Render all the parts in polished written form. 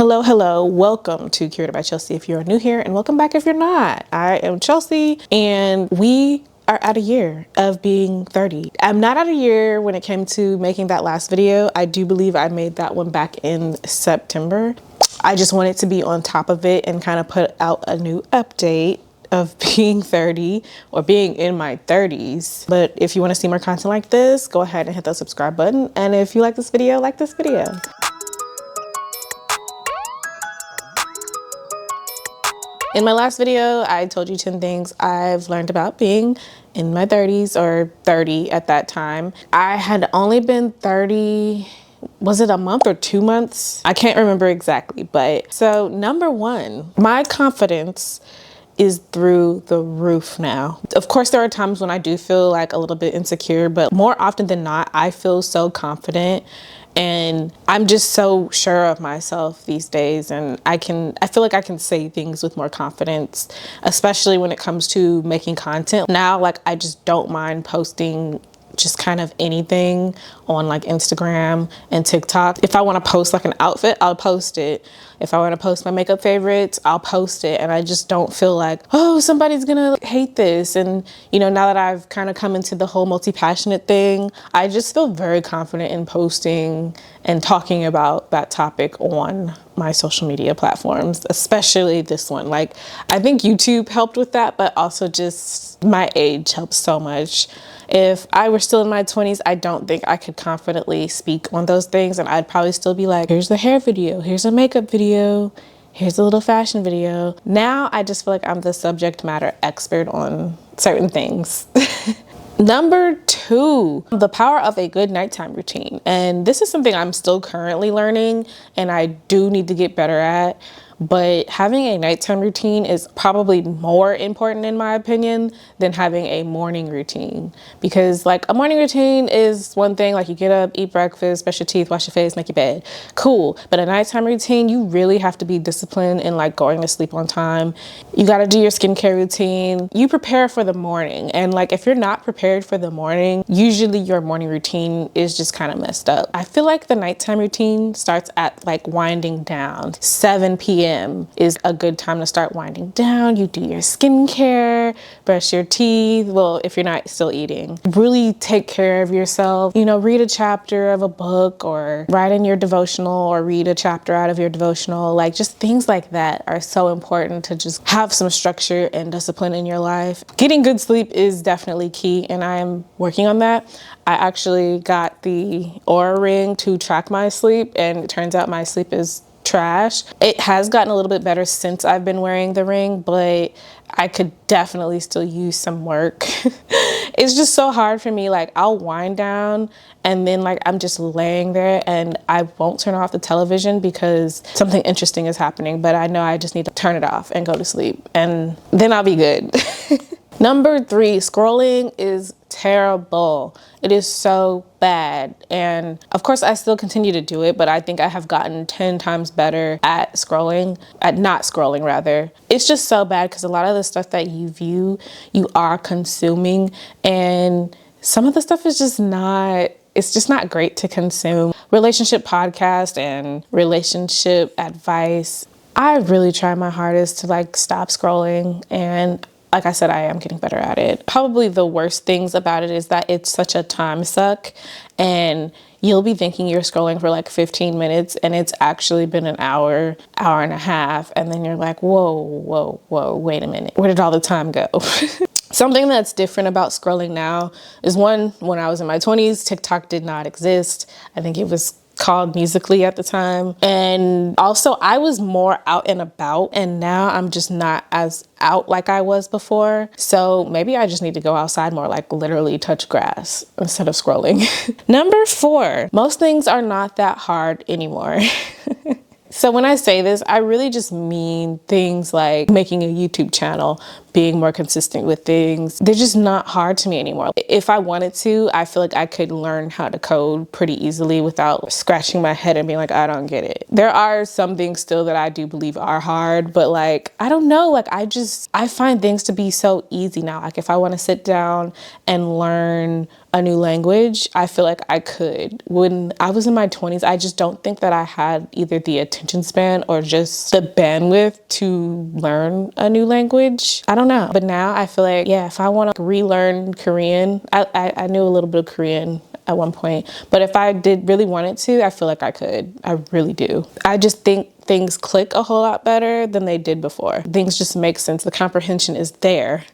Hello, welcome to Curated by Chelsea if you're new here, and welcome back if you're not. I am Chelsea, and we are at a year of being 30. I'm not at a year when it came to making that last video. I do believe I made that one back in September. I just wanted to be on top of it and kind of put out a new update of being 30 or being in my 30s. But if you want to see more content like this, go ahead and hit the subscribe button. And if you like this video, like this video. In my last video, I told you 10 things I've learned about being in my 30s, or 30 at that time. I had only been 30, was it a month or 2 months? I can't remember exactly, but so number one, my confidence is through the roof now. Of course, there are times when I do feel like a little bit insecure, but more often than not, I feel so confident. And I'm just so sure of myself these days, and I feel like I can say things with more confidence, especially when it comes to making content. Now, like, I just don't mind posting just kind of anything on like Instagram and TikTok. If I want to post like an outfit, I'll post it. If I want to post my makeup favorites, I'll post it. And I just don't feel like, oh, somebody's gonna hate this. And you know, now that I've kind of come into the whole multi-passionate thing, I just feel very confident in posting and talking about that topic on my social media platforms, especially this one. Like, I think YouTube helped with that, but also just my age helps so much. If I were still in my 20s, I don't think I could confidently speak on those things, and I'd probably still be like, here's the hair video, here's a makeup video, here's a little fashion video. Now I just feel like I'm the subject matter expert on certain things. Number two, the power of a good nighttime routine. And this is something I'm still currently learning and I do need to get better at. But having a nighttime routine is probably more important, in my opinion, than having a morning routine. Because like a morning routine is one thing, like you get up, eat breakfast, brush your teeth, wash your face, make your bed. Cool. But a nighttime routine, you really have to be disciplined in like going to sleep on time. You got to do your skincare routine. You prepare for the morning. And like if you're not prepared for the morning, usually your morning routine is just kind of messed up. I feel like the nighttime routine starts at like winding down. 7 p.m. is a good time to start winding down. You do your skincare, brush your teeth. Well, if you're not still eating, really take care of yourself. You know, read a chapter of a book or write in your devotional or read a chapter out of your devotional. Like just things like that are so important to just have some structure and discipline in your life. Getting good sleep is definitely key, and I'm working on that. I actually got the Aura ring to track my sleep, and it turns out my sleep is trash. It has gotten a little bit better since I've been wearing the ring, but I could definitely still use some work. It's just so hard for me. Like I'll wind down and then like I'm just laying there and I won't turn off the television because something interesting is happening, but I know I just need to turn it off and go to sleep and then I'll be good. Number three, scrolling is terrible. It is so bad. And of course I still continue to do it, but I think I have gotten 10 times better at not scrolling rather. It's just so bad because a lot of the stuff that you view, you are consuming, and some of the stuff is just not, it's just not great to consume. Relationship podcast and relationship advice. I really try my hardest to like stop scrolling, and like I said, I am getting better at it. Probably the worst things about it is that it's such a time suck, and you'll be thinking you're scrolling for like 15 minutes and it's actually been an hour and a half. And then you're like, whoa, wait a minute. Where did all the time go? Something that's different about scrolling now is when I was in my 20s, TikTok did not exist. I think it was called Musically at the time. And also I was more out and about, and now I'm just not as out like I was before. So maybe I just need to go outside more, like literally touch grass instead of scrolling. Number four, most things are not that hard anymore. So when I say this, I really just mean things like making a YouTube channel, being more consistent with things. They're just not hard to me anymore. If I wanted to, I feel like I could learn how to code pretty easily without scratching my head and being like, I don't get it. There are some things still that I do believe are hard, but like, I don't know, like I find things to be so easy now. Like if I want to sit down and learn a new language, I feel like I could. When I was in my 20s, I just don't think that I had either the attention span or just the bandwidth to learn a new language. I don't know. But now I feel like, yeah, if I want to relearn Korean, I knew a little bit of Korean at one point, but if I did really wanted to, I feel like I could. I really do. I just think things click a whole lot better than they did before. Things just make sense. The comprehension is there.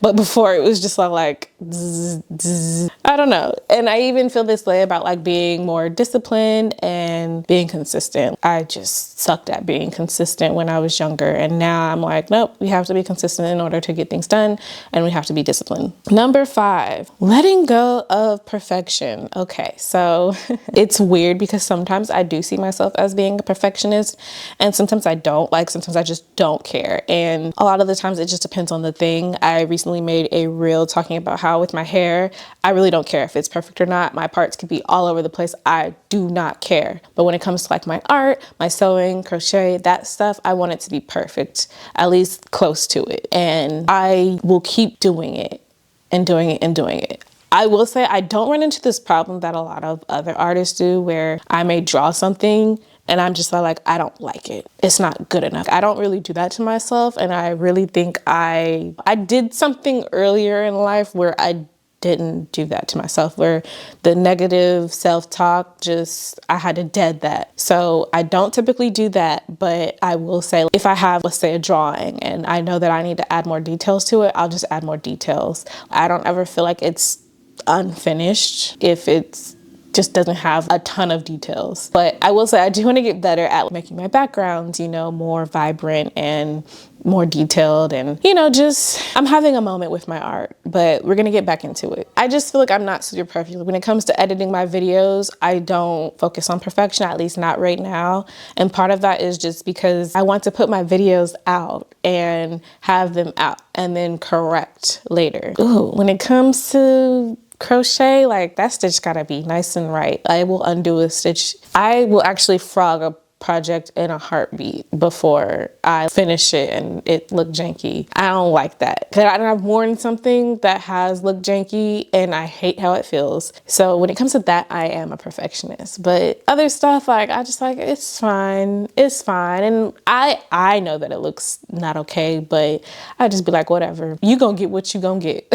But before it was just like zzz, zzz. I don't know. And I even feel this way about like being more disciplined and being consistent. I just sucked at being consistent when I was younger. And now I'm like, nope, we have to be consistent in order to get things done. And we have to be disciplined. Number 5, letting go of perfection. Okay, so it's weird because sometimes I do see myself as being a perfectionist and sometimes I don't. Like sometimes I just don't care. And a lot of the times it just depends on the thing. I recently made a reel talking about how with my hair, I really don't care if it's perfect or not. My parts could be all over the place. I do not care. But when it comes to like my art, my sewing, crochet, that stuff, I want it to be perfect, at least close to it. And I will keep doing it and doing it and doing it. I will say I don't run into this problem that a lot of other artists do where I may draw something and I'm just like, I don't like it. It's not good enough. I don't really do that to myself. And I really think I did something earlier in life where I didn't do that to myself, where the negative self-talk I had to dead that. So I don't typically do that, but I will say if I have, let's say, a drawing and I know that I need to add more details to it, I'll just add more details. I don't ever feel like it's unfinished if it's just doesn't have a ton of details. But I will say I do want to get better at making my backgrounds, you know, more vibrant and more detailed and, you know, just I'm having a moment with my art, but we're gonna get back into it. I just feel like I'm not super perfect. When it comes to editing my videos, I don't focus on perfection, at least not right now. And part of that is just because I want to put my videos out and have them out and then correct later. Ooh, when it comes to crochet, like that stitch gotta be nice and right. I will undo a stitch. I will actually frog a project in a heartbeat before I finish it and it look janky. I don't like that. Cause I've worn something that has looked janky and I hate how it feels. So when it comes to that, I am a perfectionist. But other stuff, like I just like, it's fine. It's fine. And I know that it looks not okay, but I just be like, whatever. You gonna get what you gonna get.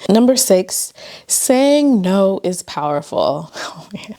Number 6, saying no is powerful. Oh man.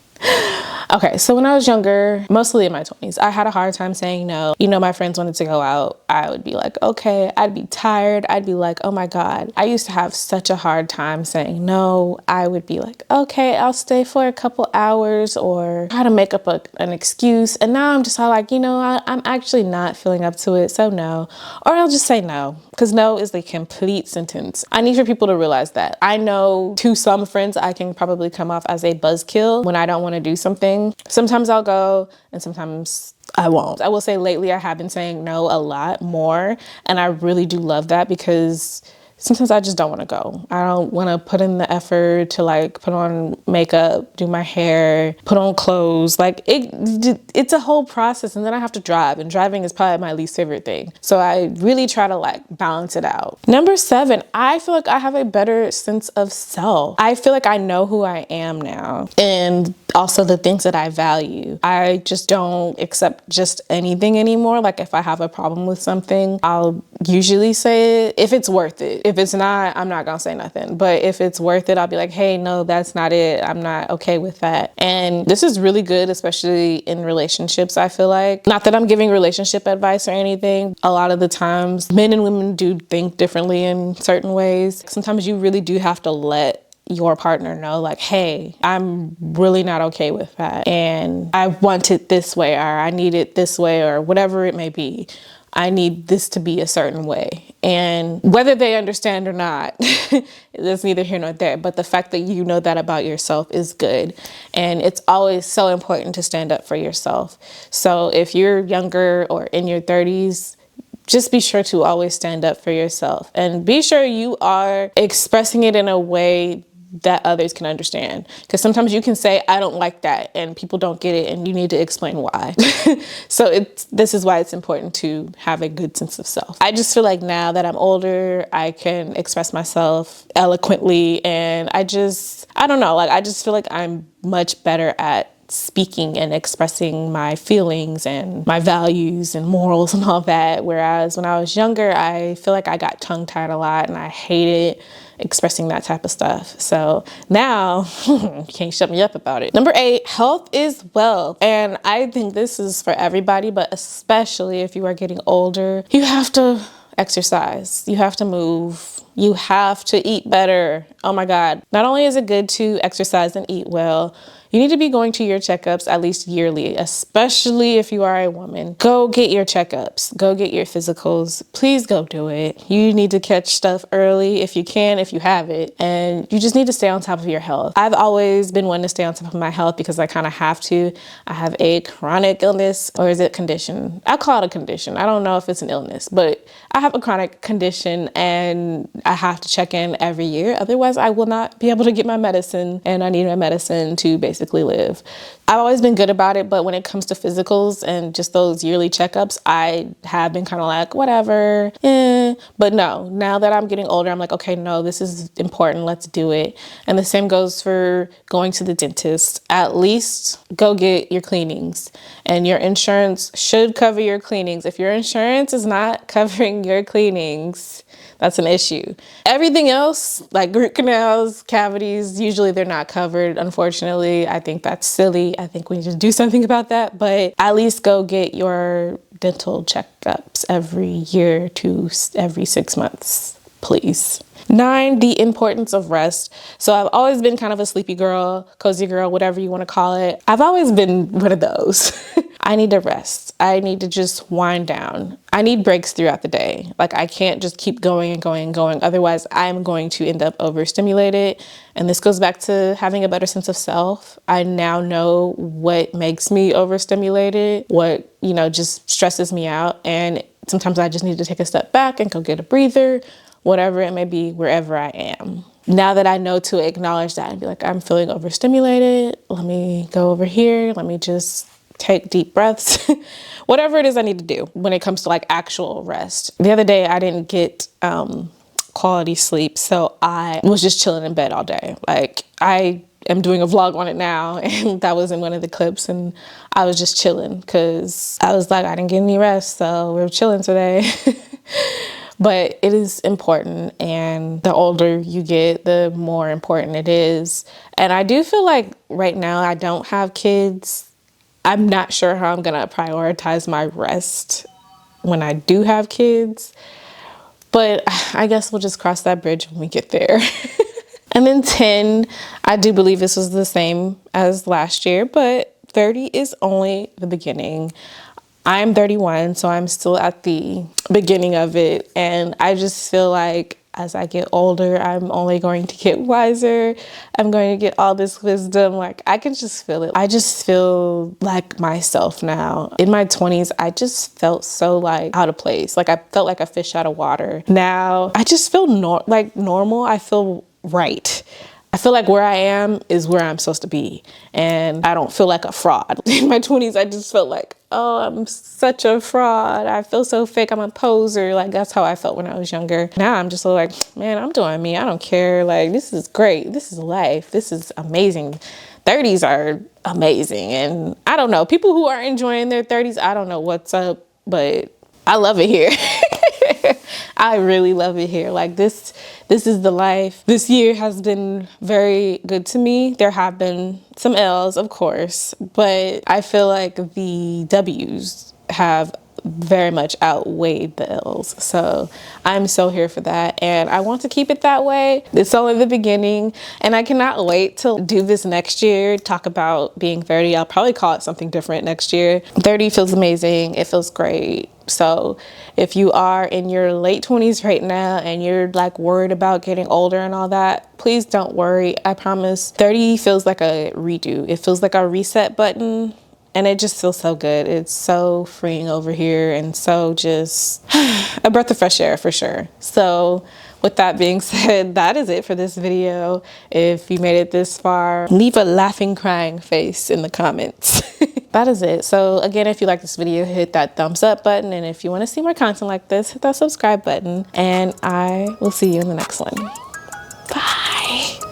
Okay, so when I was younger, mostly in my 20s, I had a hard time saying no. You know, my friends wanted to go out. I would be like, okay. I'd be tired. I'd be like, oh my God. I used to have such a hard time saying no. I would be like, okay, I'll stay for a couple hours or try to make up an excuse. And now I'm just all like, you know, I'm actually not feeling up to it, so no. Or I'll just say no, because no is the complete sentence. I need for people to realize that. I know to some friends, I can probably come off as a buzzkill when I don't want to do something. Sometimes I'll go and sometimes I won't. I will say lately I have been saying no a lot more and I really do love that because sometimes I just don't want to go. I don't want to put in the effort to like put on makeup, do my hair, put on clothes. Like it's a whole process and then I have to drive and driving is probably my least favorite thing. So I really try to like balance it out. Number 7, I feel like I have a better sense of self. I feel like I know who I am now and also the things that I value. I just don't accept just anything anymore. Like if I have a problem with something, I'll usually say it if it's worth it. If it's not, I'm not gonna say nothing. But if it's worth it, I'll be like, hey, no, that's not it. I'm not okay with that. And this is really good, especially in relationships, I feel like. Not that I'm giving relationship advice or anything. A lot of the times, men and women do think differently in certain ways. Sometimes you really do have to let your partner know like, hey, I'm really not okay with that. And I want it this way, or I need it this way, or whatever it may be. I need this to be a certain way. And whether they understand or not, that's neither here nor there. But the fact that you know that about yourself is good. And it's always so important to stand up for yourself. So if you're younger or in your 30s, just be sure to always stand up for yourself and be sure you are expressing it in a way that others can understand. Because sometimes you can say, I don't like that, and people don't get it, and you need to explain why. So this is why it's important to have a good sense of self. I just feel like now that I'm older, I can express myself eloquently, and I don't know, like I just feel like I'm much better at speaking and expressing my feelings and my values and morals and all that. Whereas when I was younger, I feel like I got tongue-tied a lot and I hated expressing that type of stuff. So now you can't shut me up about it. Number 8, health is wealth. And I think this is for everybody, but especially if you are getting older, you have to exercise, you have to move, you have to eat better. Oh my God. Not only is it good to exercise and eat well, you need to be going to your checkups at least yearly, especially if you are a woman. Go get your checkups, go get your physicals. Please go do it. You need to catch stuff early if you can, if you have it, and you just need to stay on top of your health. I've always been one to stay on top of my health because I kind of have to. I have a chronic illness, or is it condition? I call it a condition. I don't know if it's an illness, but I have a chronic condition and I have to check in every year. Otherwise, I will not be able to get my medicine, and I need my medicine to basically live. I've always been good about it, but when it comes to physicals and just those yearly checkups, I have been kind of like, whatever. But no, now that I'm getting older, I'm like, okay, no, this is important. Let's do it. And the same goes for going to the dentist. At least go get your cleanings, and your insurance should cover your cleanings. If your insurance is not covering your cleanings, that's an issue. Everything else, like root canals, cavities, usually they're not covered, unfortunately. I think that's silly. I think we need to do something about that, but at least go get your dental checkups every year to every 6 months, please. 9, the importance of rest. So I've always been kind of a sleepy girl, cozy girl, whatever you want to call it. I've always been one of those. I need to rest. I need to just wind down. I need breaks throughout the day. Like I can't just keep going and going and going. Otherwise, I'm going to end up overstimulated. And this goes back to having a better sense of self. I now know what makes me overstimulated, what, just stresses me out. And sometimes I just need to take a step back and go get a breather, whatever it may be, wherever I am. Now that I know to acknowledge that and be like, I'm feeling overstimulated, let me go over here, let me just take deep breaths, whatever it is I need to do when it comes to like actual rest. The other day I didn't get quality sleep, so I was just chilling in bed all day. Like I am doing a vlog on it now, and that was in one of the clips, and I was just chilling because I was like, I didn't get any rest, so we're chilling today. But it is important, and the older you get, the more important it is. And I do feel like right now I don't have kids. I'm not sure how I'm gonna prioritize my rest when I do have kids, but I guess we'll just cross that bridge when we get there. And then 10, I do believe this was the same as last year, but 30 is only the beginning. I'm 31, so I'm still at the beginning of it. And I just feel like as I get older, I'm only going to get wiser. I'm going to get all this wisdom. Like I can just feel it. I just feel like myself now. In my 20s, I just felt so like out of place. Like I felt like a fish out of water. Now I just feel normal. I feel right. I feel like where I am is where I'm supposed to be. And I don't feel like a fraud. In my 20s, I just felt like, oh, I'm such a fraud. I feel so fake. I'm a poser. Like that's how I felt when I was younger. Now I'm just like, man, I'm doing me. I don't care. Like this is great. This is life. This is amazing. 30s are amazing. And I don't know, people who are enjoying their 30s, I don't know what's up, but I love it here. I really love it here. Like this is the life. This year has been very good to me. There have been some L's, of course, but I feel like the W's have very much outweighed the L's. So I'm so here for that. And I want to keep it that way. It's only the beginning. And I cannot wait to do this next year, talk about being 30. I'll probably call it something different next year. 30 feels amazing. It feels great. So if you are in your late 20s right now and you're like worried about getting older and all that, please don't worry. I promise 30 feels like a redo. It feels like a reset button. And it just feels so good. It's so freeing over here and so just a breath of fresh air for sure. So With that being said, that is it for this video. If you made it this far, leave a laughing, crying face in the comments. That is it. So again, if you like this video, hit that thumbs up button. And if you want to see more content like this, hit that subscribe button. And I will see you in the next one. Bye.